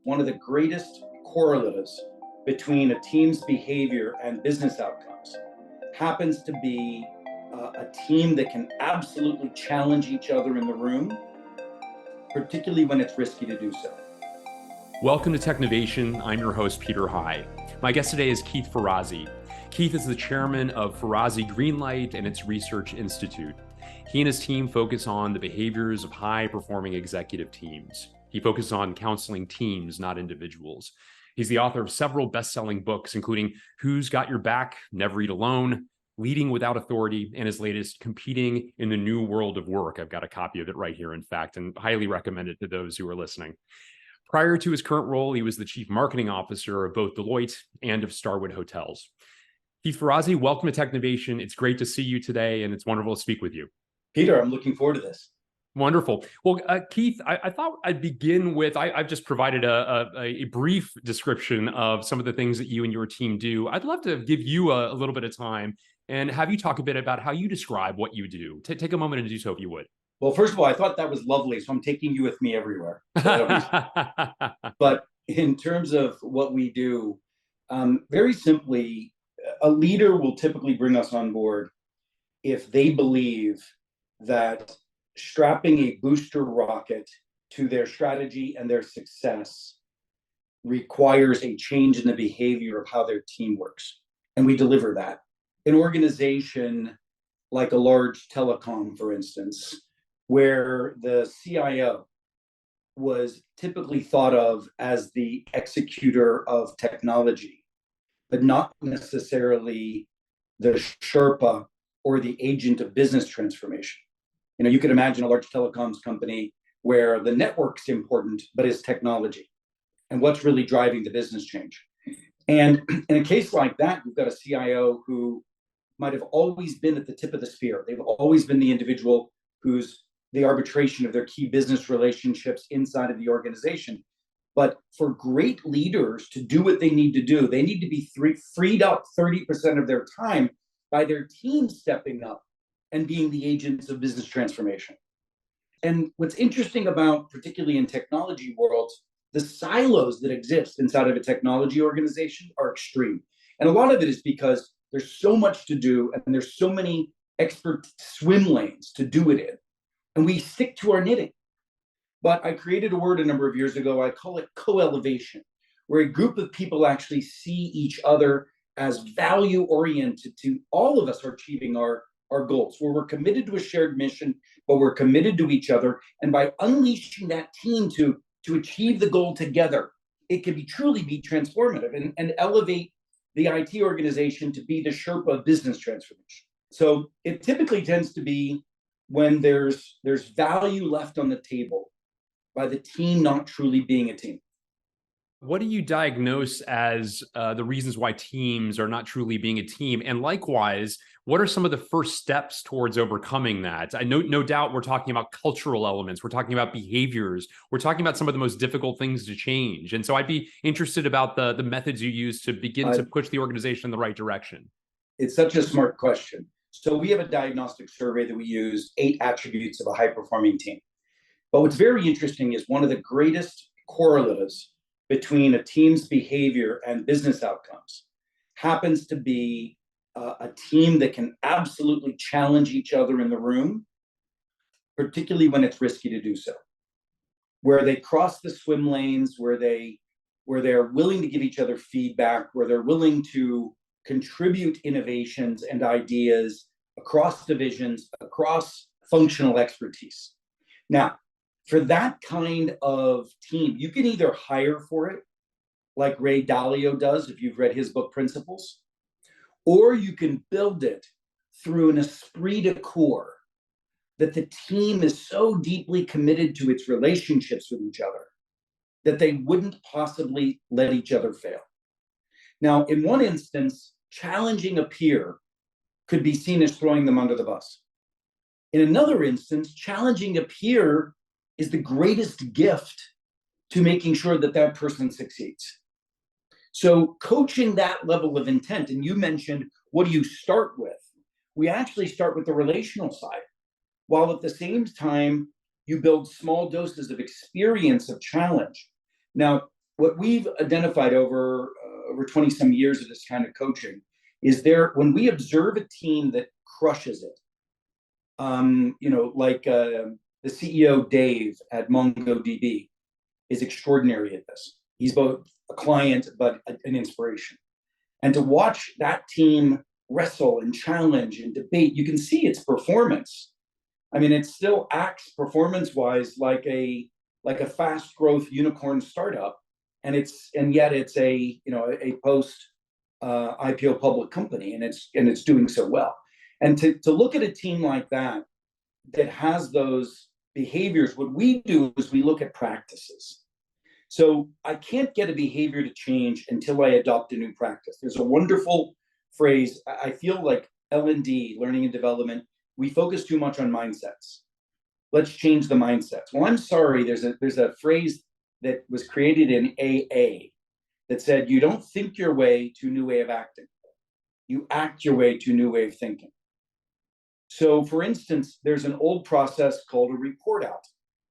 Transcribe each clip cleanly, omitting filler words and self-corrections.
one of the greatest correlatives between a team's behavior and business outcomes happens to be a team that can absolutely challenge each other in the room, particularly when it's risky to do so. Welcome to Technovation. I'm your host, Peter High. My guest today is Keith Ferrazzi. Keith is the chairman of Ferrazzi Greenlight and its Research Institute. He and his team focus on the behaviors of high-performing executive teams. He focuses on counseling teams, not individuals. He's the author of several best-selling books, including Who's Got Your Back, Never Eat Alone, Leading Without Authority, and his latest, Competing in the New World of Work. I've got a copy of it right here, in fact, and highly recommend it to those who are listening. Prior to his current role, he was the chief marketing officer of both Deloitte and of Starwood Hotels. Keith Ferrazzi, welcome to Technovation. It's great to see you today, and it's wonderful to speak with you. Peter, I'm looking forward to this. Wonderful. Well, Keith, I thought I'd begin with, I've just provided a brief description of some of the things that you and your team do. I'd love to give you a little bit of time and have you talk a bit about how you describe what you do. Take a moment and do so if you would. Well, first of all, I thought that was lovely, so I'm taking you with me everywhere. But in terms of what we do, very simply, a leader will typically bring us on board if they believe that strapping a booster rocket to their strategy and their success requires a change in the behavior of how their team works. And we deliver that. An organization like a large telecom, for instance, where the CIO was typically thought of as the executor of technology, but not necessarily the Sherpa or the agent of business transformation. You know, you could imagine a large telecoms company where the network's important, but is technology and what's really driving the business change. And in a case like that, you've got a CIO who might have always been at the tip of the spear. They've always been the individual who's the arbitration of their key business relationships inside of the organization. But for great leaders to do what they need to do, they need to be freed up 30% of their time by their team stepping up and being the agents of business transformation. And what's interesting about, particularly in technology worlds, the silos that exist inside of a technology organization are extreme. And a lot of it is because there's so much to do and there's so many expert swim lanes to do it in. And we stick to our knitting. But I created a word a number of years ago, I call it co-elevation, where a group of people actually see each other as value-oriented to all of us are achieving our goals, where we're committed to a shared mission, but we're committed to each other. And by unleashing that team to achieve the goal together, it can truly be transformative and elevate the IT organization to be the Sherpa of business transformation. So it typically tends to be when there's value left on the table by the team not truly being a team. What do you diagnose as the reasons why teams are not truly being a team? And likewise, what are some of the first steps towards overcoming that? I know, no doubt we're talking about cultural elements. We're talking about behaviors. We're talking about some of the most difficult things to change. And so I'd be interested about the methods you use to begin to push the organization in the right direction. It's such a smart question. So we have a diagnostic survey that we use, 8 attributes of a high-performing team. But what's very interesting is one of the greatest correlatives between a team's behavior and business outcomes happens to be a team that can absolutely challenge each other in the room, particularly when it's risky to do so, where they cross the swim lanes, where they're willing to give each other feedback, where they're willing to contribute innovations and ideas across divisions, across functional expertise. Now, for that kind of team, you can either hire for it, like Ray Dalio does, if you've read his book, Principles, or you can build it through an esprit de corps that the team is so deeply committed to its relationships with each other that they wouldn't possibly let each other fail. Now, in one instance, challenging a peer could be seen as throwing them under the bus. In another instance, challenging a peer is the greatest gift to making sure that that person succeeds. So coaching that level of intent, and you mentioned, what do you start with? We actually start with the relational side, while at the same time, you build small doses of experience of challenge. Now, what we've identified over 20 some years of this kind of coaching is when we observe a team that crushes it, like the CEO Dave at MongoDB is extraordinary at this. He's both a client but an inspiration. And to watch that team wrestle and challenge and debate, you can see its performance. I mean, it still acts performance-wise like a fast growth unicorn startup, and yet it's a post IPO public company, and it's doing so well. And to look at a team like that has those behaviors, what we do is we look at practices. So I can't get a behavior to change until I adopt a new practice. There's a wonderful phrase. I feel like L&D, learning and development, we focus too much on mindsets. Let's change the mindsets. Well, I'm sorry, there's a phrase that was created in AA that said, you don't think your way to a new way of acting. You act your way to a new way of thinking. So for instance, there's an old process called a report out.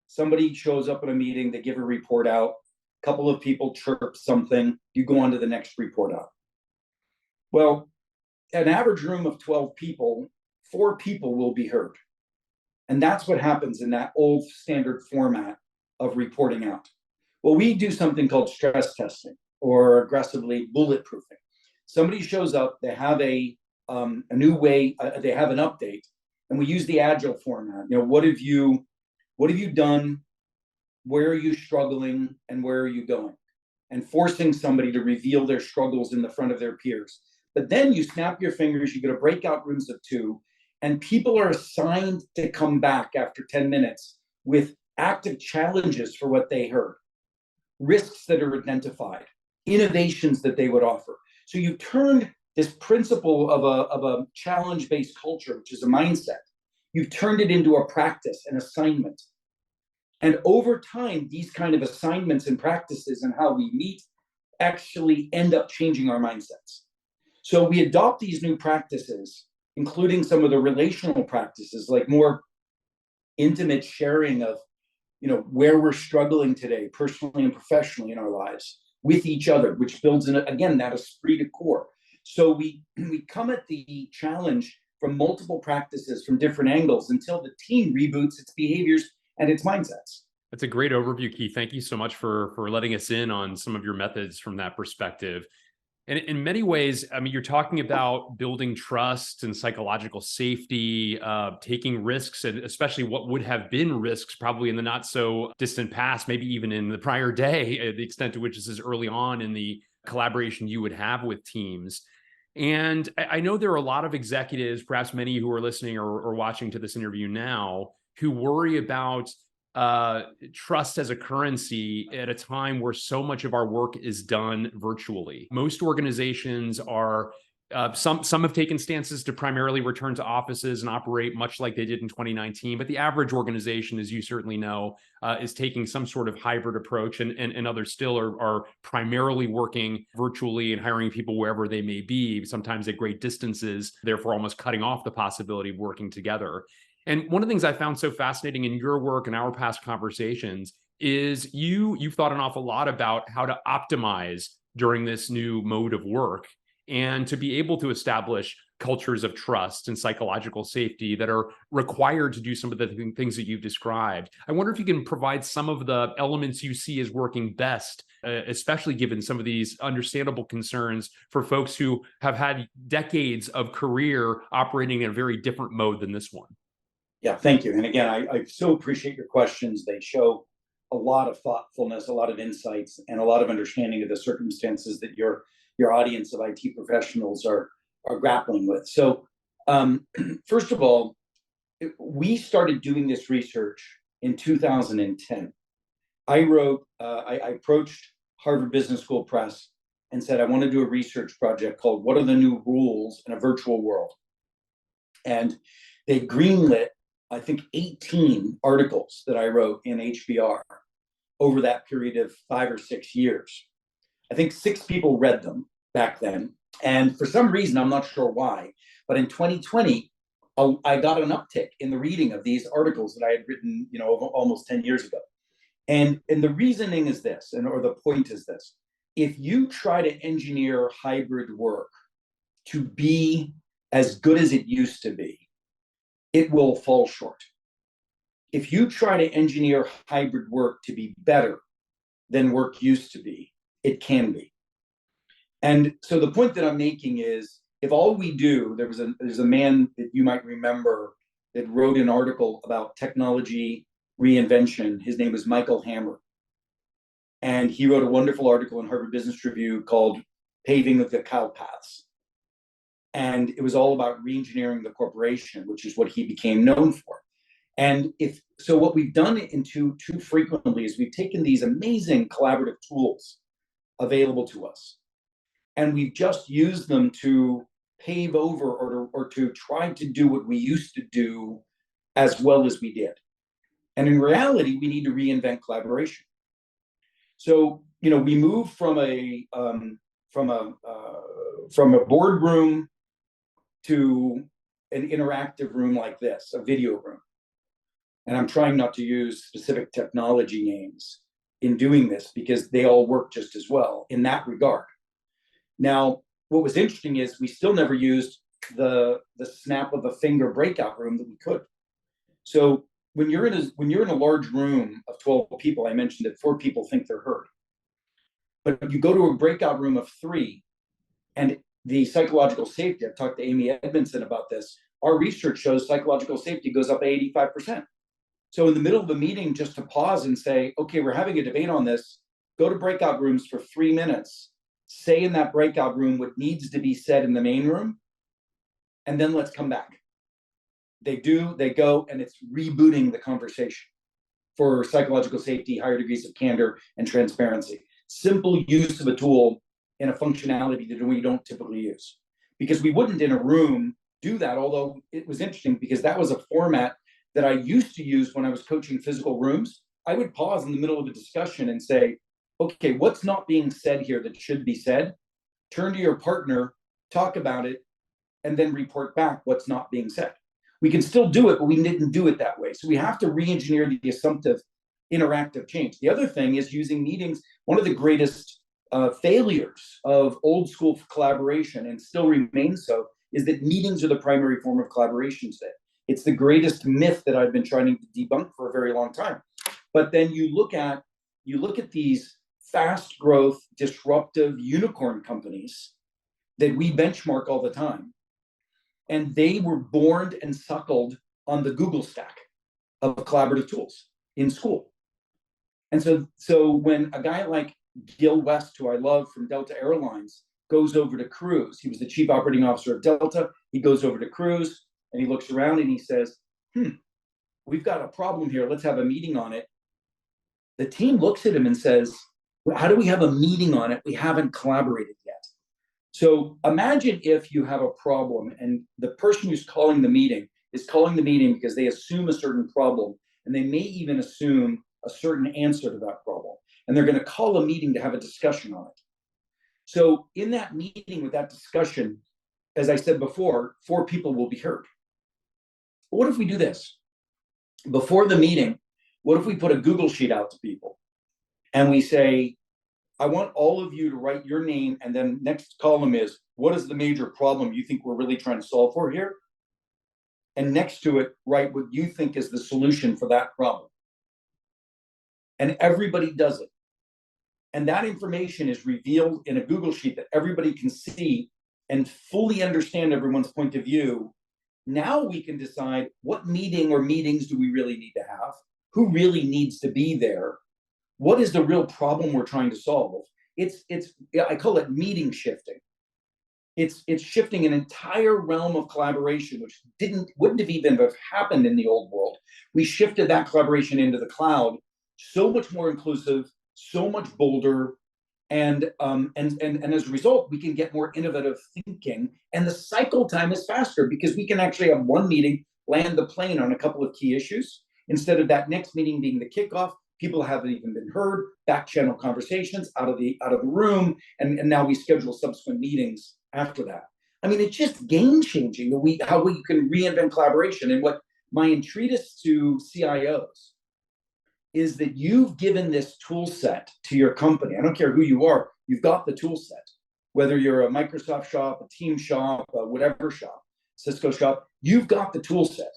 Somebody shows up at a meeting, they give a report out, a couple of people chirp something, you go on to the next report out. Well, an average room of 12 people, 4 people will be heard. And that's what happens in that old standard format of reporting out. Well, we do something called stress testing or aggressively bulletproofing. Somebody shows up, they have a new way, they have an update, and we use the agile format. What have you done? Where are you struggling, and where are you going? And forcing somebody to reveal their struggles in the front of their peers. But then you snap your fingers, you go to breakout rooms of 2, and people are assigned to come back after 10 minutes with active challenges for what they heard, risks that are identified, innovations that they would offer. So you turned this principle of a challenge-based culture, which is a mindset, you've turned it into a practice, an assignment. And over time, these kind of assignments and practices and how we meet actually end up changing our mindsets. So we adopt these new practices, including some of the relational practices, like more intimate sharing of, where we're struggling today, personally and professionally in our lives, with each other, which builds in, again, that esprit de corps. So we come at the challenge from multiple practices from different angles until the team reboots its behaviors and its mindsets. That's a great overview, Keith. Thank you so much for letting us in on some of your methods from that perspective. And in many ways, I mean, you're talking about building trust and psychological safety, taking risks, and especially what would have been risks probably in the not so distant past, maybe even in the prior day, the extent to which this is early on in the collaboration you would have with teams. And I know there are a lot of executives, perhaps many who are listening or watching to this interview now, who worry about trust as a currency at a time where so much of our work is done virtually. Most organizations are, some have taken stances to primarily return to offices and operate much like they did in 2019, but the average organization, as you certainly know, is taking some sort of hybrid approach, and others still are primarily working virtually and hiring people wherever they may be, sometimes at great distances, therefore almost cutting off the possibility of working together. And one of the things I found so fascinating in your work and our past conversations is you've thought an awful lot about how to optimize during this new mode of work and to be able to establish cultures of trust and psychological safety that are required to do some of the things that you've described. I wonder if you can provide some of the elements you see as working best, especially given some of these understandable concerns for folks who have had decades of career operating in a very different mode than this one. Yeah, thank you. And again, I so appreciate your questions. They show a lot of thoughtfulness, a lot of insights, and a lot of understanding of the circumstances that your audience of IT professionals are grappling with. So, first of all, we started doing this research in 2010. I approached Harvard Business School Press and said I want to do a research project called "What are the New Rules in a Virtual World?" And they greenlit, I think, 18 articles that I wrote in HBR over that period of 5 or 6 years. I think 6 people read them back then. And for some reason, I'm not sure why, but in 2020, I got an uptick in the reading of these articles that I had written, almost 10 years ago. And the reasoning is this, or the point is this: if you try to engineer hybrid work to be as good as it used to be, it will fall short. If you try to engineer hybrid work to be better than work used to be, it can be. And so the point that I'm making is, if all we do, there's a man that you might remember that wrote an article about technology reinvention. His name is Michael Hammer. And he wrote a wonderful article in Harvard Business Review called Paving of the Cow Paths. And it was all about reengineering the corporation, which is what he became known for. And what we've done too frequently is we've taken these amazing collaborative tools available to us, and we've just used them to pave over or to try to do what we used to do as well as we did. And in reality, we need to reinvent collaboration. So, we move from a boardroom to an interactive room like this, a video room. And I'm trying not to use specific technology names in doing this because they all work just as well in that regard. Now, what was interesting is we still never used the snap of a finger breakout room that we could. So when you're in a large room of 12 people, I mentioned that 4 people think they're heard. But if you go to a breakout room of 3, and the psychological safety, I've talked to Amy Edmondson about this, our research shows psychological safety goes up 85%. So in the middle of a meeting, just to pause and say, okay, we're having a debate on this, go to breakout rooms for 3 minutes, say in that breakout room what needs to be said in the main room, and then let's come back. They go, and it's rebooting the conversation for psychological safety, higher degrees of candor, and transparency. Simple use of a tool in a functionality that we don't typically use. Because we wouldn't in a room do that, although it was interesting because that was a format that I used to use when I was coaching physical rooms. I would pause in the middle of a discussion and say, okay, what's not being said here that should be said? Turn to your partner, talk about it, and then report back what's not being said. We can still do it, but we didn't do it that way. So we have to re-engineer the assumptive interactive change. The other thing is using meetings. One of the greatest failures of old school collaboration, and still remains so, is that meetings are the primary form of collaboration today. It's the greatest myth that I've been trying to debunk for a very long time. But then you look at these fast growth, disruptive unicorn companies that we benchmark all the time. And they were born and suckled on the Google stack of collaborative tools in school. And so when a guy like Gil West, who I love from Delta Airlines, goes over to Cruise, he was the chief operating officer of Delta, he goes over to Cruise and he looks around and he says, we've got a problem here, let's have a meeting on it. The team looks at him and says, well, how do we have a meeting on it? We haven't collaborated yet. So imagine if you have a problem and the person who's calling the meeting is calling the meeting because they assume a certain problem, and they may even assume a certain answer to that problem. And they're going to call a meeting to have a discussion on it. So in that meeting with that discussion, as I said before, 4 people will be heard. But what if we do this? Before the meeting, what if we put a Google sheet out to people and we say, I want all of you to write your name, and then next column is, what is the major problem you think we're really trying to solve for here? And next to it, write what you think is the solution for that problem. And everybody does it. And that information is revealed in a Google sheet that everybody can see and fully understand everyone's point of view. Now we can decide what meeting or meetings do we really need to have? Who really needs to be there? What is the real problem we're trying to solve? I call it meeting shifting. It's shifting an entire realm of collaboration, which wouldn't have even have happened in the old world. We shifted that collaboration into the cloud, so much more inclusive, so much bolder, and as a result, we can get more innovative thinking, and the cycle time is faster because we can actually have one meeting, land the plane on a couple of key issues, instead of that next meeting being the kickoff. People haven't even been heard, back channel conversations out of the room, and now we schedule subsequent meetings after that. I mean, it's just game changing how we can reinvent collaboration. And what my entreatise to CIOs is that you've given this tool set to your company. I don't care who you are, you've got the tool set. Whether you're a Microsoft shop, a Team shop, a whatever shop, Cisco shop, you've got the tool set.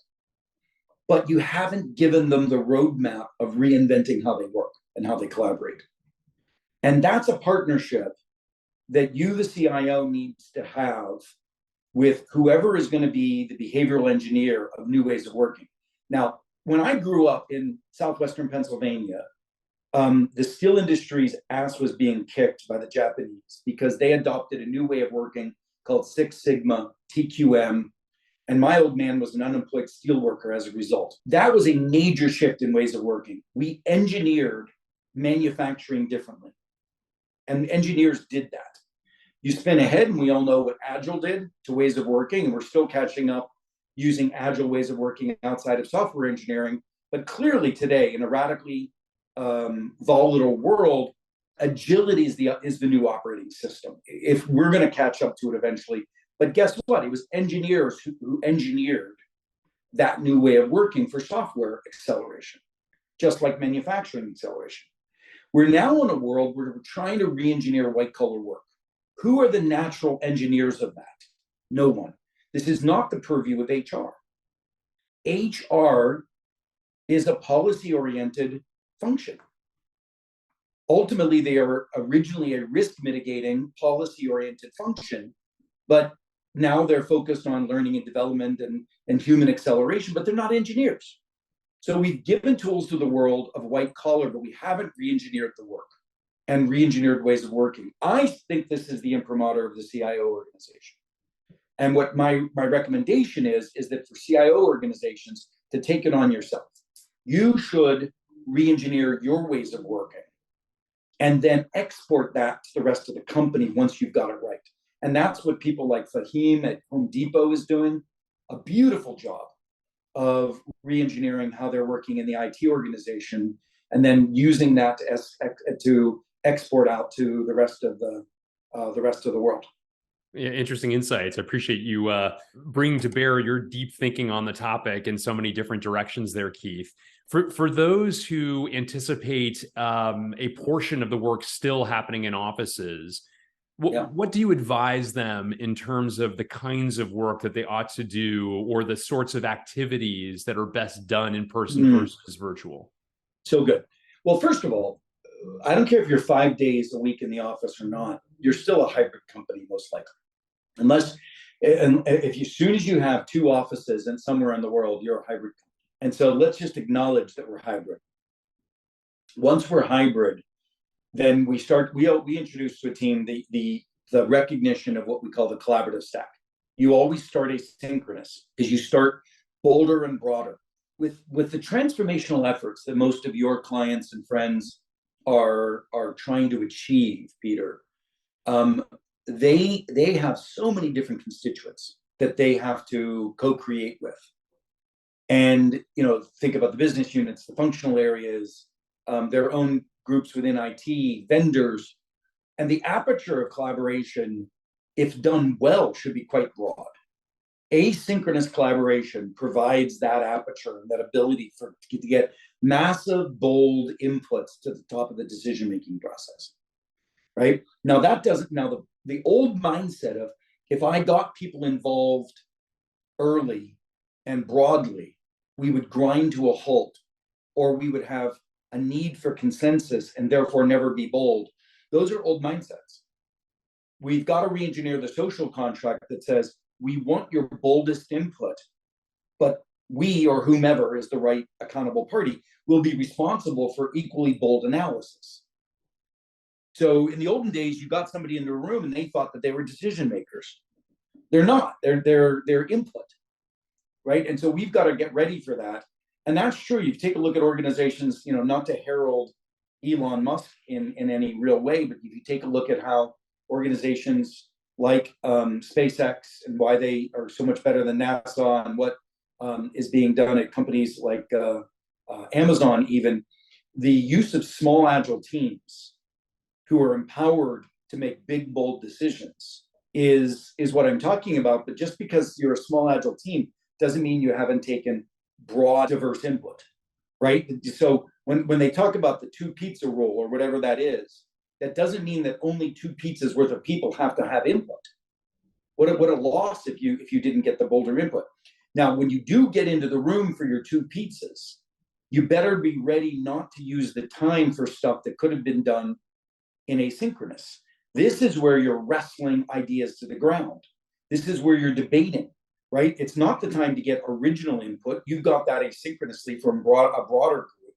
But you haven't given them the roadmap of reinventing how they work and how they collaborate. And that's a partnership that you, the CIO, needs to have with whoever is going to be the behavioral engineer of new ways of working. Now, when I grew up in southwestern Pennsylvania, the steel industry's ass was being kicked by the Japanese because they adopted a new way of working called Six Sigma, TQM, and my old man was an unemployed steel worker as a result. That was a major shift in ways of working. We engineered manufacturing differently, and engineers did that. You spin ahead, and we all know what Agile did to ways of working, and we're still catching up using Agile ways of working outside of software engineering. But clearly today, in a radically volatile world, agility is the new operating system, if we're going to catch up to it eventually. But guess what? It was engineers who engineered that new way of working for software acceleration, just like manufacturing acceleration. We're now in a world where we're trying to re-engineer white-collar work. Who are the natural engineers of that? No one. This is not the purview of HR. HR is a policy-oriented function. Ultimately, they are originally a risk-mitigating, policy-oriented function, but now they're focused on learning and development and human acceleration, but they're not engineers. So we've given tools to the world of white collar, but we haven't re-engineered the work and re-engineered ways of working. I think this is the imprimatur of the CIO organization. And what my recommendation is that for CIO organizations to take it on yourself. You should re-engineer your ways of working and then export that to the rest of the company once you've got it right. And that's what people like Fahim at Home Depot is doing, a beautiful job of re-engineering how they're working in the IT organization, and then using that to export out to the rest of the world. Yeah, interesting insights. I appreciate you bringing to bear your deep thinking on the topic in so many different directions there, Keith. For those who anticipate a portion of the work still happening in offices, what do you advise them in terms of the kinds of work that they ought to do, or the sorts of activities that are best done in person versus virtual? So good. Well, first of all, I don't care if you're 5 days a week in the office or not, you're still a hybrid company, most likely. As soon as you have two offices and somewhere in the world, you're a hybrid company. And so let's just acknowledge that we're hybrid. Once we're hybrid, then we introduce to a team the recognition of what we call the collaborative stack. You always start asynchronous because you start bolder and broader. With the transformational efforts that most of your clients and friends are trying to achieve, Peter, they have so many different constituents that they have to co-create with. And think about the business units, the functional areas, their own groups within IT, vendors, and the aperture of collaboration, if done well, should be quite broad. Asynchronous collaboration provides that aperture and that ability to get massive, bold inputs to the top of the decision-making process, right? Now, the old mindset of, if I got people involved early and broadly, we would grind to a halt, or we would have a need for consensus and therefore never be bold. Those are old mindsets. We've got to re-engineer the social contract that says, we want your boldest input, but we, or whomever is the right accountable party, will be responsible for equally bold analysis. So in the olden days, you got somebody in the room and they thought that they were decision makers. They're not. They're input, right? And so we've got to get ready for that. And that's true. You take a look at organizations, not to herald Elon Musk in any real way, but if you take a look at how organizations like SpaceX and why they are so much better than NASA, and what is being done at companies like Amazon, even the use of small agile teams who are empowered to make big, bold decisions is what I'm talking about. But just because you're a small agile team doesn't mean you haven't taken broad, diverse input, right? So when they talk about the 2 pizza rule or whatever that is, that doesn't mean that only 2 pizzas worth of people have to have input. What a loss if you didn't get the bolder input. Now, when you do get into the room for your 2 pizzas, you better be ready not to use the time for stuff that could have been done in asynchronous. This is where you're wrestling ideas to the ground. This is where you're debating, right? It's not the time to get original input. You've got that asynchronously from a broader group.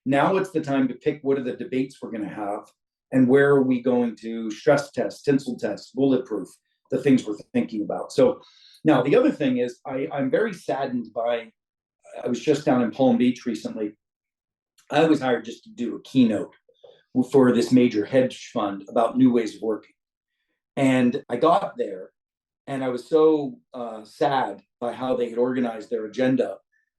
Now it's the time to pick what are the debates we're going to have and where are we going to stress test, tinsel test, bulletproof, the things we're thinking about. So now the other thing is I'm very saddened by, I was just down in Palm Beach recently. I was hired just to do a keynote for this major hedge fund about new ways of working. And I got there and I was so sad by how they had organized their agenda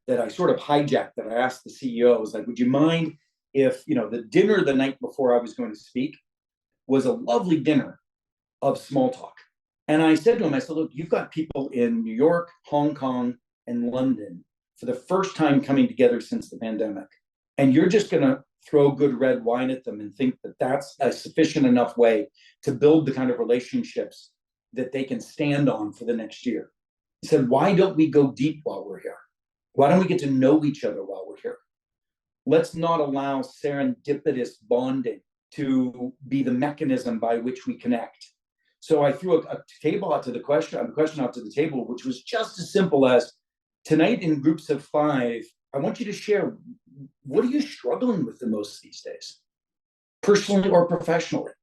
that I sort of hijacked that. I asked the CEO, I was like, would you mind if, the dinner the night before I was going to speak was a lovely dinner of small talk. And I said to him, I said, look, you've got people in New York, Hong Kong, and London for the first time coming together since the pandemic. And you're just going to throw good red wine at them and think that that's a sufficient enough way to build the kind of relationships that they can stand on for the next year. He said, why don't we go deep while we're here? Why don't we get to know each other while we're here? Let's not allow serendipitous bonding to be the mechanism by which we connect. So I threw a question out to the table, which was just as simple as, tonight in groups of 5, I want you to share, what are you struggling with the most these days, personally or professionally?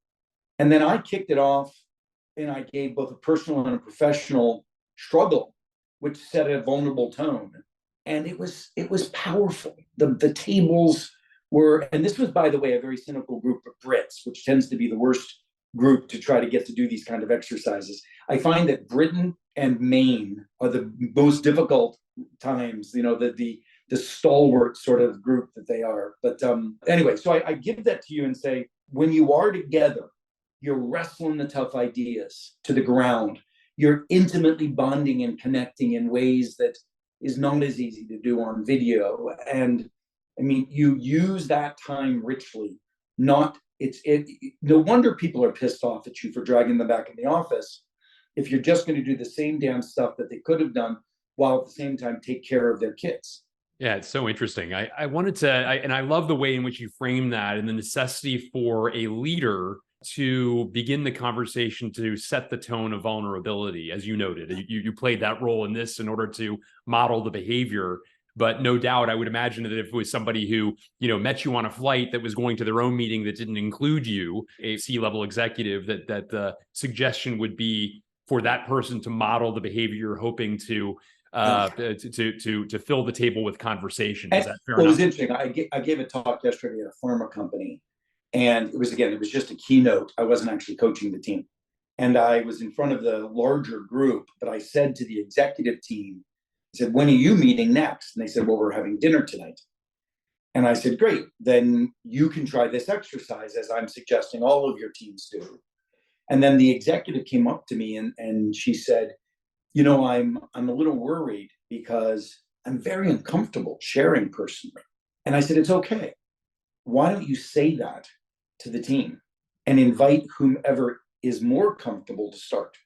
And then I kicked it off and I gave both a personal and a professional struggle, which set a vulnerable tone. And it was powerful. The tables were, and this was, by the way, a very cynical group of Brits, which tends to be the worst group to try to get to do these kind of exercises. I find that Britain and Maine are the most difficult times, the stalwart sort of group that they are. But anyway, so I give that to you and say, when you are together, you're wrestling the tough ideas to the ground. You're intimately bonding and connecting in ways that is not as easy to do on video. And I mean, you use that time richly. No wonder people are pissed off at you for dragging them back in the office if you're just going to do the same damn stuff that they could have done while at the same time take care of their kids. Yeah, it's so interesting. I wanted to, and I love the way in which you frame that and the necessity for a leader to begin the conversation, to set the tone of vulnerability, as you noted. You played that role in this in order to model the behavior. But no doubt, I would imagine that if it was somebody who, met you on a flight that was going to their own meeting that didn't include you, a C-level executive, that the suggestion would be for that person to model the behavior you're hoping to fill the table with conversation. Is that fair enough? It was interesting. I gave a talk yesterday at a pharma company, and it was just a keynote. I wasn't actually coaching the team, and I was in front of the larger group. But I said to the executive team, I said, when are you meeting next? And they said, well, we're having dinner tonight. And I said, great, then you can try this exercise as I'm suggesting all of your teams do. And then the executive came up to me and she said, I'm a little worried because I'm very uncomfortable sharing personally. And I said, it's okay. Why don't you say that to the team and invite whomever is more comfortable to start?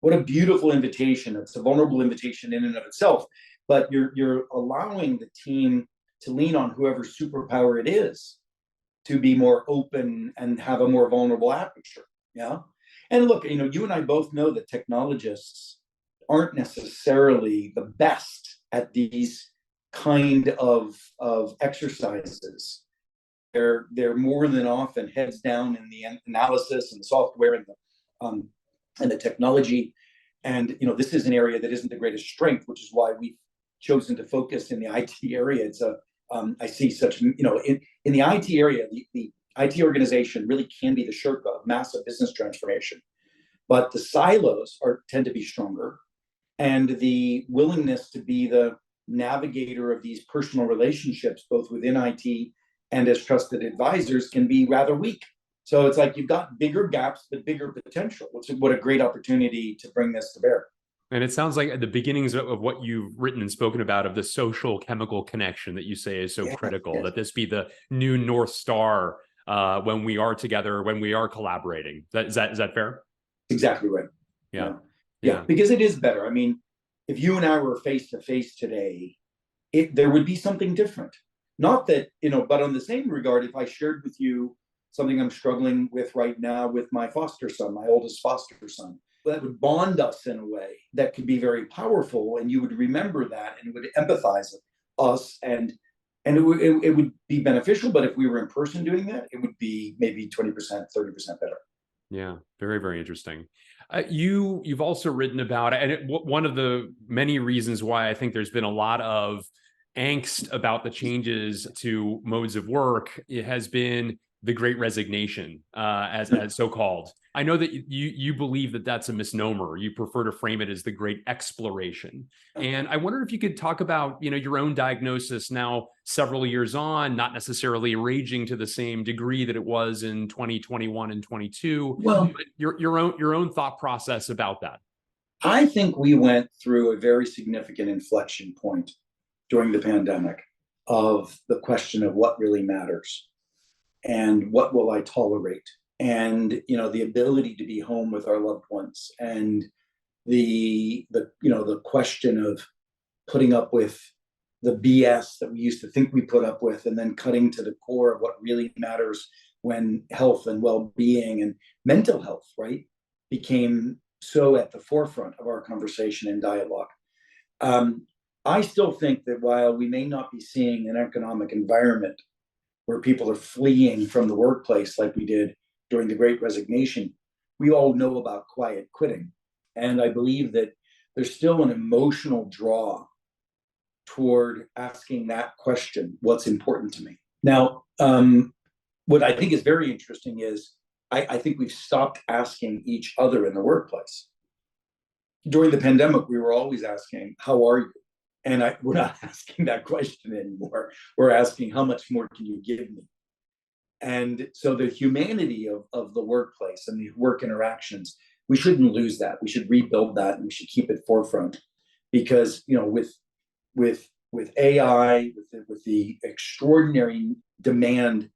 What a beautiful invitation. It's a vulnerable invitation in and of itself, but you're allowing the team to lean on whoever's superpower it is to be more open and have a more vulnerable aperture. Yeah. And look, you and I both know that technologists aren't necessarily the best at these kind of exercises. They're more than often heads down in the analysis and the software and the technology. And this is an area that isn't the greatest strength, which is why we've chosen to focus in the IT area. It's I see such, in the IT area, the IT organization really can be the Sherpa of massive business transformation. But the silos tend to be stronger. And the willingness to be the navigator of these personal relationships, both within IT and as trusted advisors, can be rather weak. So it's like you've got bigger gaps, but bigger potential. What a great opportunity to bring this to bear. And it sounds like at the beginnings of what you've written and spoken about of the social chemical connection that you say is so Yeah, critical, yeah, that this be the new North Star when we are together, when we are collaborating. Is that fair? exactly right. Yeah. Yeah, yeah, Yeah. because it is better. I mean, if you and I were face to face today, there would be something different. Not that, but on the same regard, if I shared with you something I'm struggling with right now with my foster son, my oldest foster son, that would bond us in a way that could be very powerful, and you would remember that and it would empathize with us, and it would be beneficial. But if we were in person doing that, it would be maybe 20%, 30% better. Yeah, very, very interesting. You've also written about, and one of the many reasons why I think there's been a lot of angst about the changes to modes of work, it has been the Great Resignation, as so called. I know that you believe that that's a misnomer. You prefer to frame it as the Great Exploration. And I wonder if you could talk about, your own diagnosis now several years on, not necessarily raging to the same degree that it was in 2021 and 22, Well, but your own thought process about that. I think we went through a very significant inflection point during the pandemic of the question of what really matters and what will I tolerate, and the ability to be home with our loved ones, and the question of putting up with the BS that we used to think we put up with, and then cutting to the core of what really matters when health and well-being and mental health, right, became so at the forefront of our conversation and dialogue. Um, I still think that while we may not be seeing an economic environment where people are fleeing from the workplace like we did during the Great Resignation, we all know about quiet quitting. And I believe that there's still an emotional draw toward asking that question, what's important to me? Now, what I think is very interesting is I think we've stopped asking each other in the workplace. During the pandemic, we were always asking, how are you? And we're not asking that question anymore. We're asking, how much more can you give me? And so the humanity of the workplace and the work interactions, we shouldn't lose that. We should rebuild that, and we should keep it forefront, because with AI, with the extraordinary demand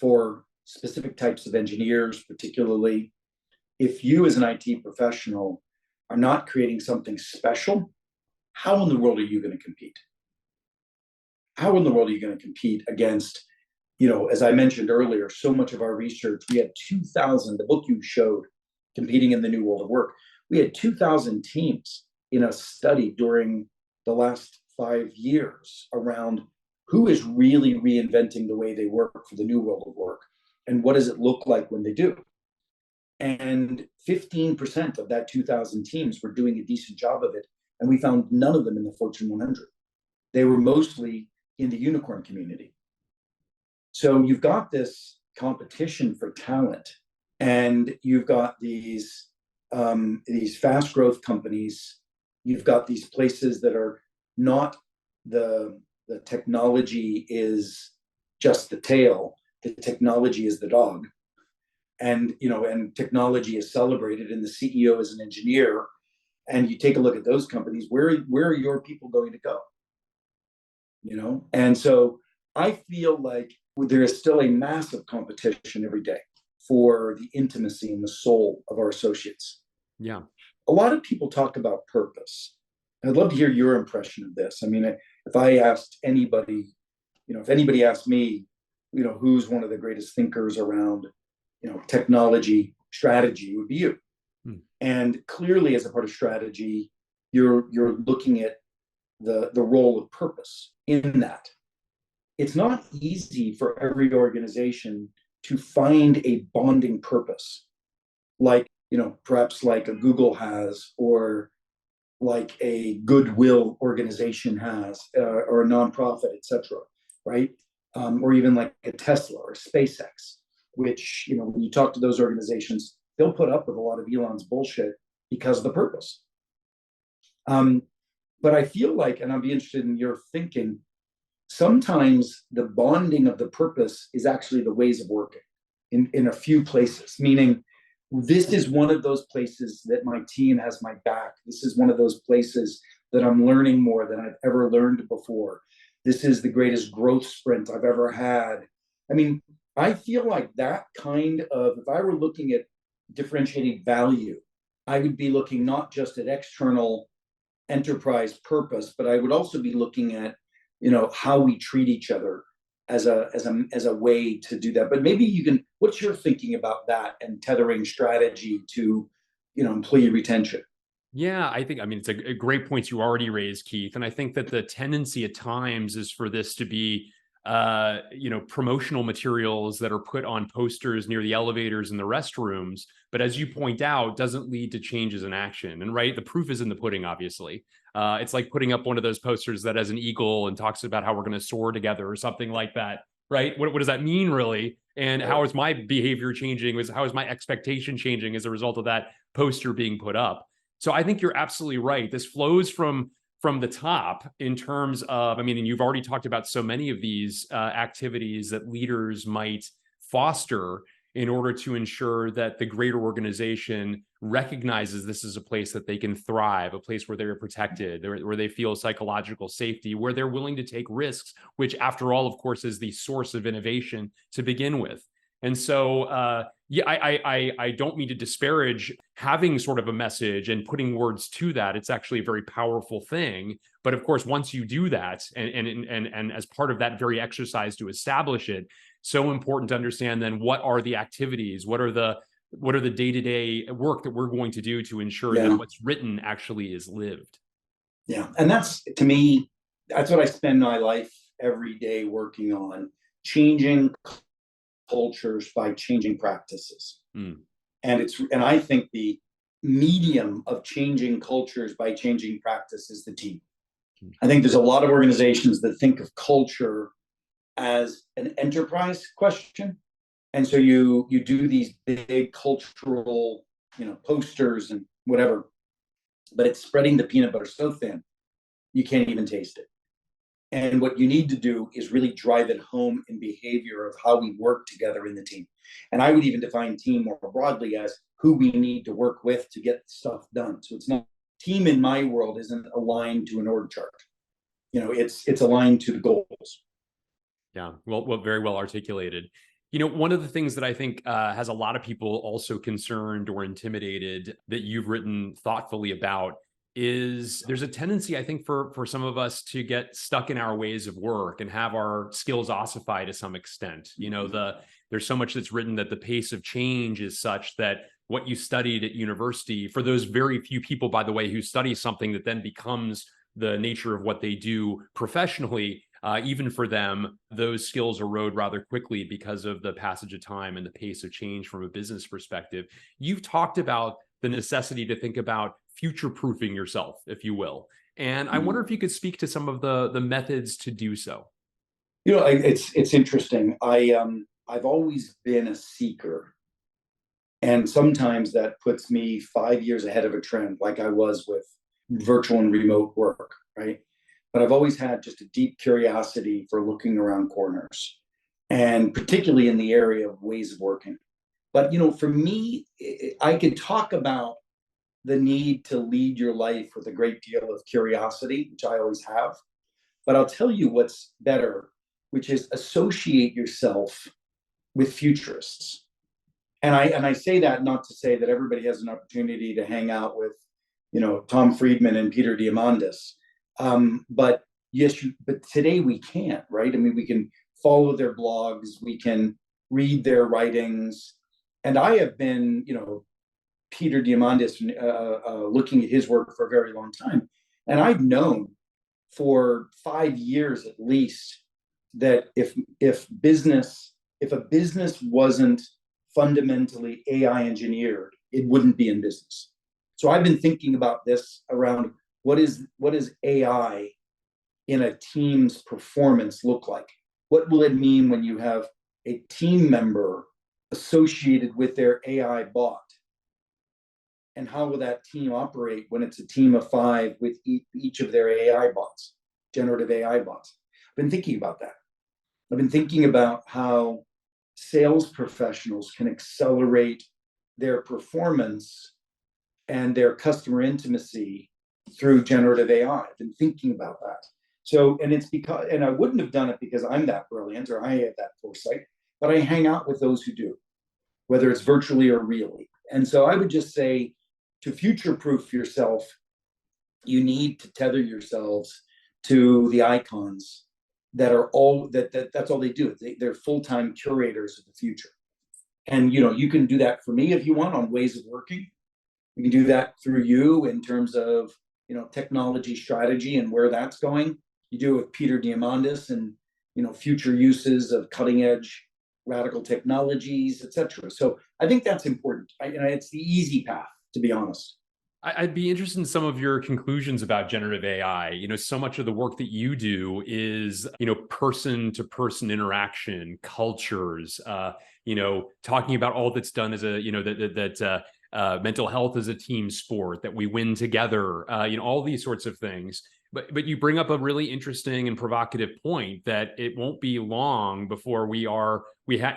for specific types of engineers, particularly, if you as an IT professional are not creating something special, how in the world are you going to compete? How in the world are you going to compete against, as I mentioned earlier, so much of our research, we had 2,000, the book you showed, Competing in the New World of Work, we had 2,000 teams in a study during the last 5 years around who is really reinventing the way they work for the new world of work, and what does it look like when they do. And 15% of that 2,000 teams were doing a decent job of it, and we found none of them in the Fortune 100. They were mostly in the unicorn community. So you've got this competition for talent, and you've got these fast growth companies. You've got these places that are not the technology is just the tail. The technology is the dog, and technology is celebrated, and the CEO is an engineer. And you take a look at those companies. Where are your people going to go? And so I feel like there is still a massive competition every day for the intimacy and the soul of our associates. Yeah. A lot of people talk about purpose. I'd love to hear your impression of this. I mean, if I asked anybody, if anybody asked me, who's one of the greatest thinkers around, technology strategy, it would be you. And clearly, as a part of strategy, you're looking at the role of purpose in that. It's not easy for every organization to find a bonding purpose, like perhaps like a Google has, or like a goodwill organization has, or a nonprofit, etc. Right? Or even like a Tesla or SpaceX, which when you talk to those organizations, they'll put up with a lot of Elon's bullshit because of the purpose. But I feel like, and I'd be interested in your thinking, sometimes the bonding of the purpose is actually the ways of working in a few places, meaning this is one of those places that my team has my back. This is one of those places that I'm learning more than I've ever learned before. This is the greatest growth sprint I've ever had. I mean, I feel like that kind of, if I were looking at differentiating value, I would be looking not just at external enterprise purpose, but I would also be looking at, how we treat each other as a way to do that. But maybe you can, what's your thinking about that and tethering strategy to, employee retention? Yeah, I mean, it's a great point you already raised, Keith. And I think that the tendency at times is for this to be, promotional materials that are put on posters near the elevators and the restrooms. But as you point out, doesn't lead to changes in action. And right, the proof is in the pudding, obviously. It's like putting up one of those posters that has an eagle and talks about how we're going to soar together or something like that. Right. What does that mean, really? And how is my behavior changing? How is my expectation changing as a result of that poster being put up? So I think you're absolutely right. This flows from the top in terms of, I mean, and you've already talked about so many of these activities that leaders might foster in order to ensure that the greater organization recognizes this is a place that they can thrive, a place where they're protected, where they feel psychological safety, where they're willing to take risks, which after all, of course, is the source of innovation to begin with. And so, yeah, I don't mean to disparage having sort of a message and putting words to that. It's actually a very powerful thing. But of course, once you do that, and as part of that very exercise to establish it, so important to understand then what are the activities, what are the day-to-day work that we're going to do to ensure that what's written actually is lived. Yeah, and that's, to me, that's what I spend my life every day working on, changing cultures by changing practices. And I think the medium of changing cultures by changing practice is the team. I think there's a lot of organizations that think of culture as an enterprise question, and so you do these big cultural, posters and whatever, but it's spreading the peanut butter so thin you can't even taste it. And what you need to do is really drive it home in behavior of how we work together in the team. And I would even define team more broadly as who we need to work with to get stuff done. So it's not, team in my world isn't aligned to an org chart. It's aligned to the goals. Yeah, well, very well articulated. One of the things that I think has a lot of people also concerned or intimidated that you've written thoughtfully about is there's a tendency, I think, for some of us to get stuck in our ways of work and have our skills ossify to some extent. There's so much that's written that the pace of change is such that what you studied at university, for those very few people, by the way, who study something that then becomes the nature of what they do professionally, even for them, those skills erode rather quickly because of the passage of time and the pace of change from a business perspective. You've talked about the necessity to think about future-proofing yourself, if you will. And I wonder if you could speak to some of the methods to do so. It's interesting. I've always been a seeker, and sometimes that puts me 5 years ahead of a trend, like I was with virtual and remote work, right? But I've always had just a deep curiosity for looking around corners, and particularly in the area of ways of working. But for me, I could talk about the need to lead your life with a great deal of curiosity, which I always have. But I'll tell you what's better, which is associate yourself with futurists. And I say that not to say that everybody has an opportunity to hang out with, Tom Friedman and Peter Diamandis. But yes, but today we can't, right? I mean, we can follow their blogs, we can read their writings. And I have been, Peter Diamandis, looking at his work for a very long time. And I've known for 5 years at least that if a business wasn't fundamentally AI engineered, it wouldn't be in business. So I've been thinking about this around what is AI in a team's performance look like? What will it mean when you have a team member associated with their AI bot? And how will that team operate when it's a team of 5 with each of their AI bots, generative AI bots? I've been thinking about that. I've been thinking about how sales professionals can accelerate their performance and their customer intimacy through generative AI. I've been thinking about that. So, and it's because, and I wouldn't have done it because I'm that brilliant or I had that foresight, but I hang out with those who do, whether it's virtually or really. And so I would just say, to future-proof yourself, you need to tether yourselves to the icons that are all that's all they do. They're full-time curators of the future. And you can do that for me if you want on ways of working. You can do that through you in terms of technology strategy and where that's going. You do it with Peter Diamandis and future uses of cutting edge radical technologies, etc. So I think that's important. It's the easy path, to be honest. I'd be interested in some of your conclusions about generative AI. So much of the work that you do is, person to person interaction, cultures, talking about all that's done as a, mental health is a team sport, that we win together, all these sorts of things. But you bring up a really interesting and provocative point that it won't be long before we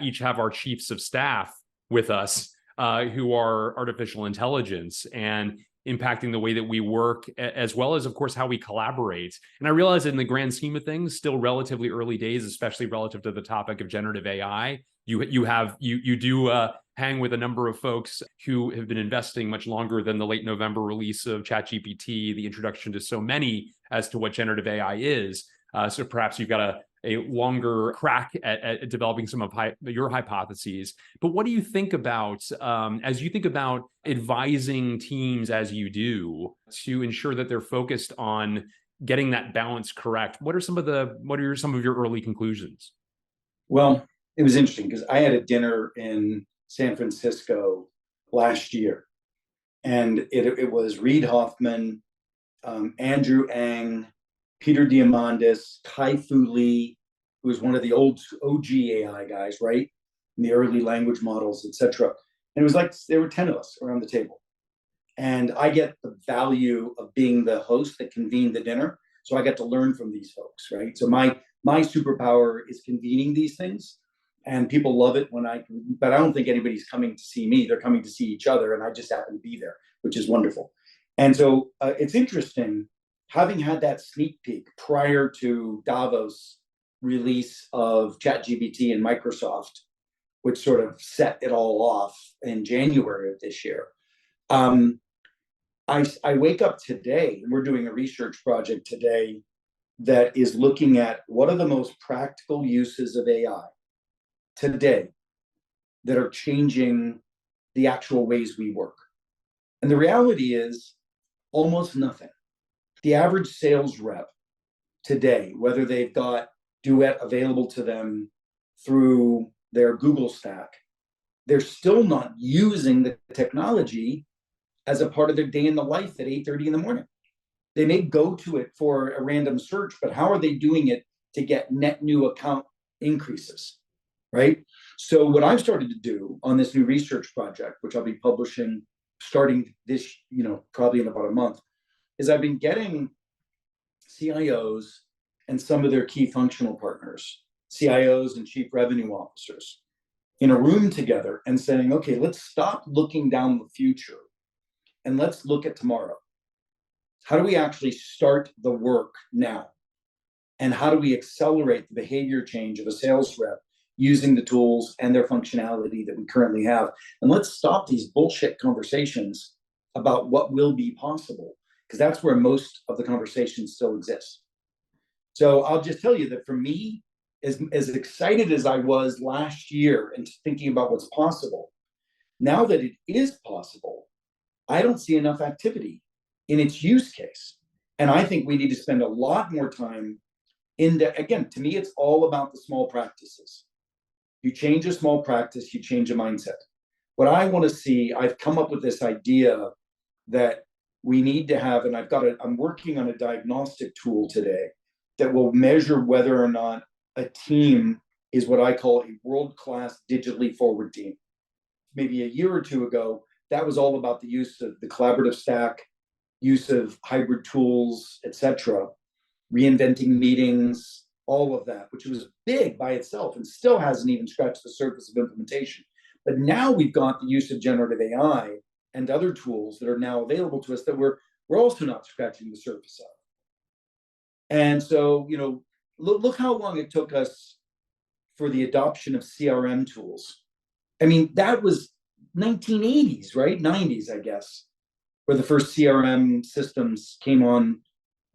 each have our chiefs of staff with us who are artificial intelligence, and impacting the way that we work, as well as, of course, how we collaborate. And I realize in the grand scheme of things, still relatively early days, especially relative to the topic of generative AI. You do hang with a number of folks who have been investing much longer than the late November release of ChatGPT, the introduction to so many as to what generative AI is. So perhaps you've got a longer crack at developing some of your hypotheses. But what do you think about, as you think about advising teams as you do, to ensure that they're focused on getting that balance correct? What are some of your early conclusions? Well, it was interesting because I had a dinner in San Francisco last year, and it was Reid Hoffman, Andrew Ng, Peter Diamandis, Kai-Fu Lee, who was one of the old OG AI guys, right? In the early language models, etc. And it was like there were 10 of us around the table. And I get the value of being the host that convened the dinner. So I got to learn from these folks, right? So my superpower is convening these things. And people love it but I don't think anybody's coming to see me. They're coming to see each other. And I just happen to be there, which is wonderful. And so it's interesting, having had that sneak peek prior to Davos release of ChatGPT and Microsoft, which sort of set it all off in January of this year. I wake up today, and we're doing a research project today that is looking at what are the most practical uses of AI today that are changing the actual ways we work. And the reality is almost nothing. The average sales rep today, whether they've got Duet available to them through their Google stack, they're still not using the technology as a part of their day in the life at 8:30 in the morning. They may go to it for a random search, but how are they doing it to get net new account increases, right? So what I've started to do on this new research project, which I'll be publishing starting this, probably in about a month, is I've been getting CIOs and some of their key functional partners, CIOs and chief revenue officers, in a room together and saying, okay, let's stop looking down the future and let's look at tomorrow. How do we actually start the work now? And how do we accelerate the behavior change of a sales rep using the tools and their functionality that we currently have? And let's stop these bullshit conversations about what will be possible, because that's where most of the conversation still exists. So I'll just tell you that for me, as excited as I was last year and thinking about what's possible, now that it is possible, I don't see enough activity in its use case. And I think we need to spend a lot more time again, to me, it's all about the small practices. You change a small practice, you change a mindset. What I want to see, I've come up with this idea that we need to have, and I'm working on a diagnostic tool today that will measure whether or not a team is what I call a world-class digitally forward team. Maybe a year or two ago, that was all about the use of the collaborative stack, use of hybrid tools, etc., reinventing meetings, all of that, which was big by itself and still hasn't even scratched the surface of implementation. But now we've got the use of generative AI and other tools that are now available to us that we're also not scratching the surface of. And so, look how long it took us for the adoption of CRM tools. I mean, that was 1980s, right? 90s, I guess, where the first CRM systems came on,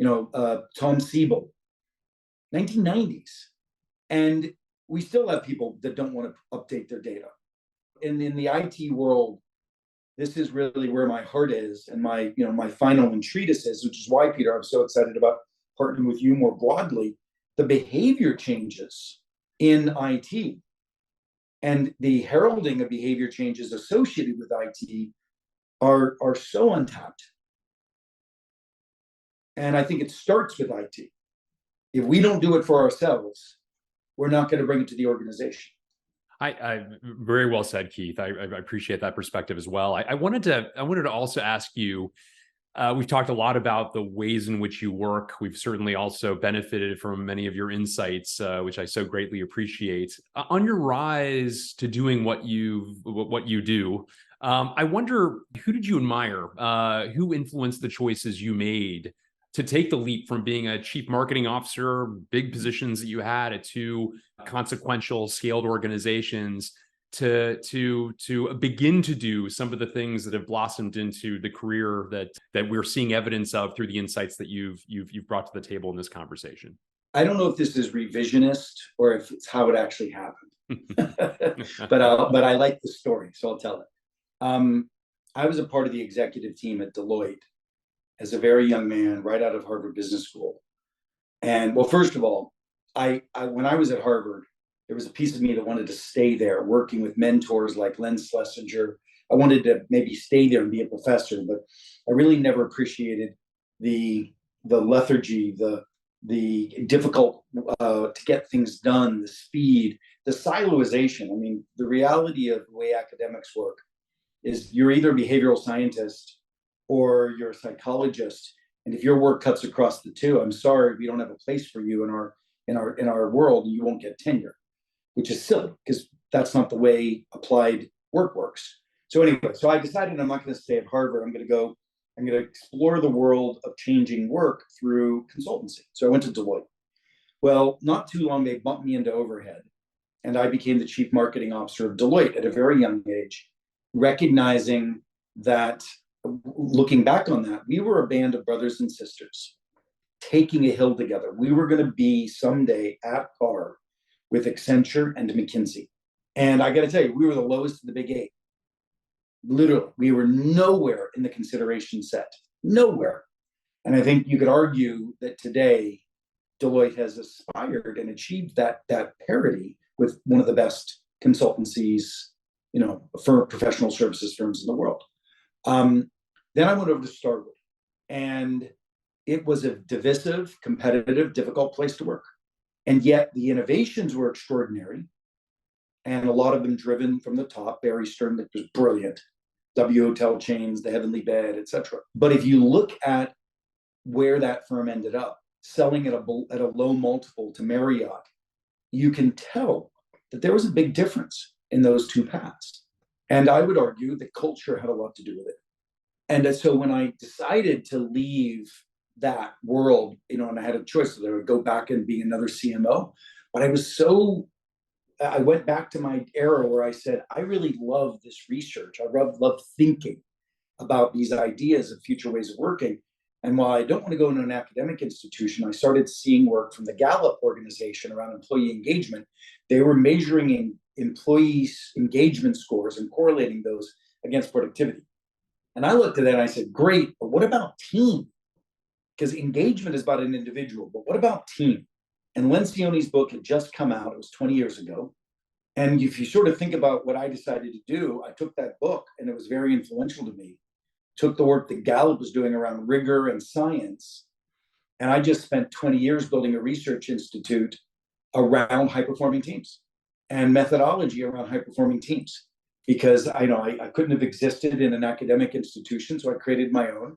Tom Siebel, 1990s. And we still have people that don't want to update their data. And in the IT world, this is really where my heart is, and my final treatise is, which is why, Peter, I'm so excited about partnering with you more broadly. The behavior changes in IT and the heralding of behavior changes associated with IT are so untapped. And I think it starts with IT. If we don't do it for ourselves, we're not going to bring it to the organization. I very well said, Keith. I appreciate that perspective as well. I wanted to also ask you. We've talked a lot about the ways in which you work. We've certainly also benefited from many of your insights, which I so greatly appreciate. On your rise to doing what you do, I wonder, who did you admire? Who influenced the choices you made to take the leap from being a chief marketing officer, big positions that you had at two consequential scaled organizations, to begin to do some of the things that have blossomed into the career that we're seeing evidence of through the insights that you've brought to the table in this conversation? I don't know if this is revisionist or if it's how it actually happened, but I like the story, so I'll tell it. I was a part of the executive team at Deloitte as a very young man, right out of Harvard Business School. And well, first of all, I when I was at Harvard, there was a piece of me that wanted to stay there, working with mentors like Len Schlesinger. I wanted to maybe stay there and be a professor, but I really never appreciated the lethargy, the difficult to get things done, the speed, the siloization. I mean, the reality of the way academics work is you're either a behavioral scientist or you're a psychologist, and if your work cuts across the two, I'm sorry, we don't have a place for you in our world, and you won't get tenure, which is silly because that's not the way applied work works. So anyway, so I decided I'm not going to stay at Harvard. I'm going to explore the world of changing work through consultancy. So I went to Deloitte. Well, not too long, they bumped me into overhead, and I became the chief marketing officer of Deloitte at a very young age, recognizing that, looking back on that, we were a band of brothers and sisters taking a hill together. We were going to be someday at par with Accenture and McKinsey. And I got to tell you, we were the lowest of the big eight. Literally, we were nowhere in the consideration set, nowhere. And I think you could argue that today, Deloitte has aspired and achieved that parity with one of the best consultancies, for professional services firms in the world. Then I went over to Starwood, and it was a divisive, competitive, difficult place to work. And yet the innovations were extraordinary, and a lot of them driven from the top. Barry Stern was brilliant. W Hotel Chains, the Heavenly Bed, etc. But if you look at where that firm ended up, selling at a low multiple to Marriott, you can tell that there was a big difference in those two paths. And I would argue that culture had a lot to do with it. And so when I decided to leave that world, and I had a choice whether I would go back and be another CMO, but I went back to my era where I said, I really love this research. I love thinking about these ideas of future ways of working. And while I don't want to go into an academic institution, I started seeing work from the Gallup organization around employee engagement. They were measuring employees' engagement scores and correlating those against productivity. And I looked at that and I said, great, but what about team? Because engagement is about an individual, but what about team? And Lencioni's book had just come out. It was 20 years ago. And if you sort of think about what I decided to do, I took that book, and it was very influential to me. Took the work that Gallup was doing around rigor and science, and I just spent 20 years building a research institute around high-performing teams and methodology around high-performing teams. Because I couldn't have existed in an academic institution, so I created my own.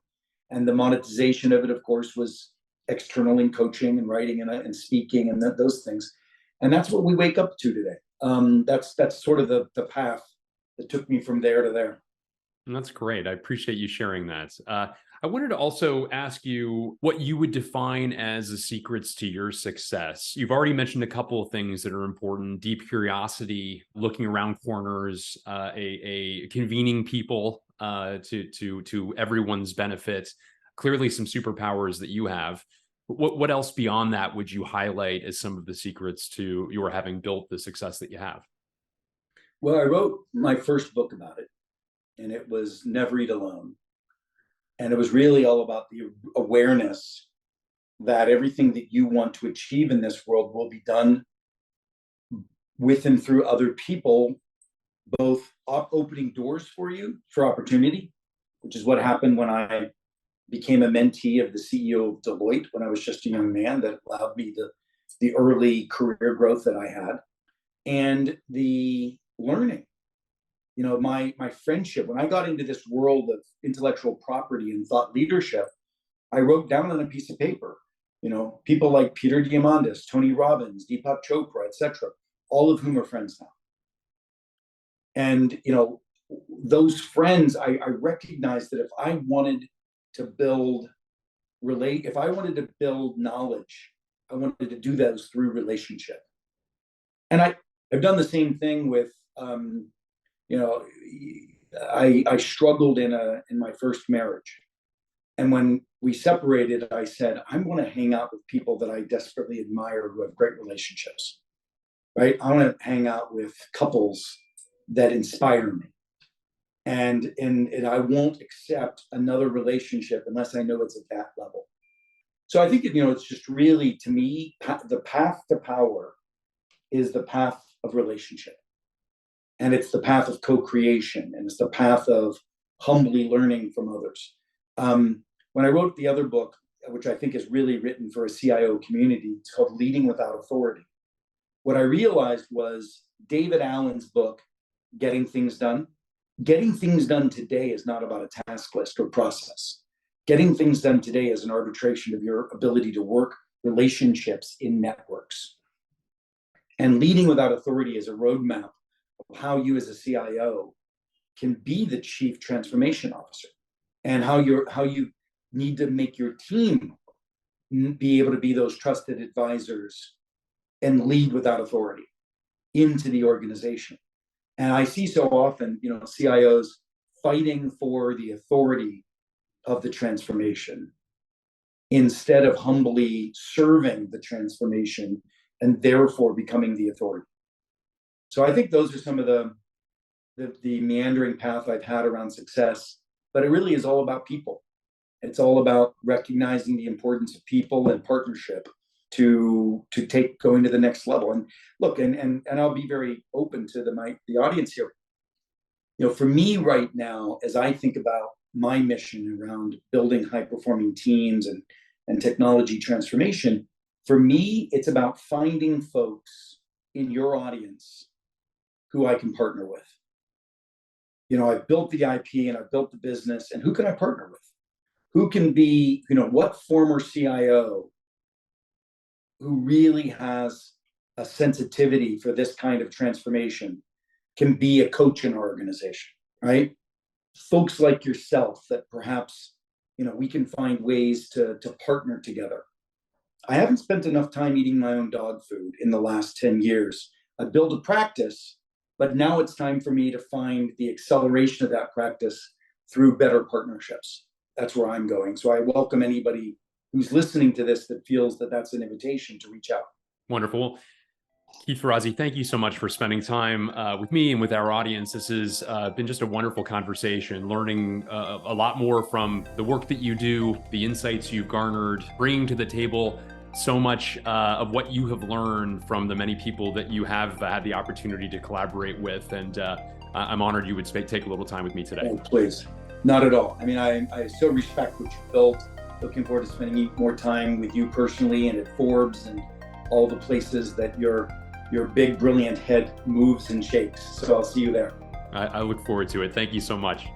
And the monetization of it, of course, was external in coaching and writing and speaking and those things. And that's what we wake up to today. That's sort of the path that took me from there to there. And that's great. I appreciate you sharing that. I wanted to also ask you what you would define as the secrets to your success. You've already mentioned a couple of things that are important: deep curiosity, looking around corners, a convening people to everyone's benefit. Clearly, some superpowers that you have. What else beyond that would you highlight as some of the secrets to your having built the success that you have? Well, I wrote my first book about it, and it was Never Eat Alone. And it was really all about the awareness that everything that you want to achieve in this world will be done with and through other people, both opening doors for you for opportunity, which is what happened when I became a mentee of the CEO of Deloitte when I was just a young man. That allowed me the early career growth that I had, and the learning. My friendship, when I got into this world of intellectual property and thought leadership, I wrote down on a piece of paper, people like Peter Diamandis, Tony Robbins, Deepak Chopra, etc., all of whom are friends now. And, those friends, I recognized that if I wanted to build knowledge, I wanted to do those through relationship. And I've done the same thing with, I struggled in my first marriage. And when we separated, I said, I'm going to hang out with people that I desperately admire who have great relationships, right? I want to hang out with couples that inspire me. And I won't accept another relationship unless I know it's at that level. So I think, it's just really, to me, the path to power is the path of relationship. And it's the path of co-creation, and it's the path of humbly learning from others. When I wrote the other book, which I think is really written for a CIO community, it's called Leading Without Authority. What I realized was David Allen's book, Getting Things Done. Getting things done today is not about a task list or process. Getting things done today is an arbitration of your ability to work relationships in networks. And leading without authority is a roadmap of how you as a CIO can be the chief transformation officer, and how you need to make your team be able to be those trusted advisors and lead without authority into the organization. And I see so often, CIOs fighting for the authority of the transformation instead of humbly serving the transformation and therefore becoming the authority. So I think those are some of the meandering path I've had around success, but it really is all about people. It's all about recognizing the importance of people and partnership to take going to the next level. And look, and I'll be very open to the audience here. For me right now, as I think about my mission around building high-performing teams and technology transformation, for me, it's about finding folks in your audience who I can partner with. I've built the IP and I've built the business, and who can I partner with? Who can be, what former CIO who really has a sensitivity for this kind of transformation can be a coach in our organization, right? Folks like yourself that perhaps, we can find ways to partner together. I haven't spent enough time eating my own dog food in the last 10 years. I built a practice, but now it's time for me to find the acceleration of that practice through better partnerships. That's where I'm going. So I welcome anybody who's listening to this that feels that that's an invitation to reach out. Wonderful. Keith Ferrazzi, thank you so much for spending time with me and with our audience. This has been just a wonderful conversation, learning a lot more from the work that you do, the insights you've garnered, bringing to the table so much of what you have learned from the many people that you have had the opportunity to collaborate with. And I'm honored you would take a little time with me today. Oh, please. Not at all. I mean, I so respect what you built. Looking forward to spending more time with you personally and at Forbes and all the places that your big, brilliant head moves and shakes. So I'll see you there. I look forward to it. Thank you so much.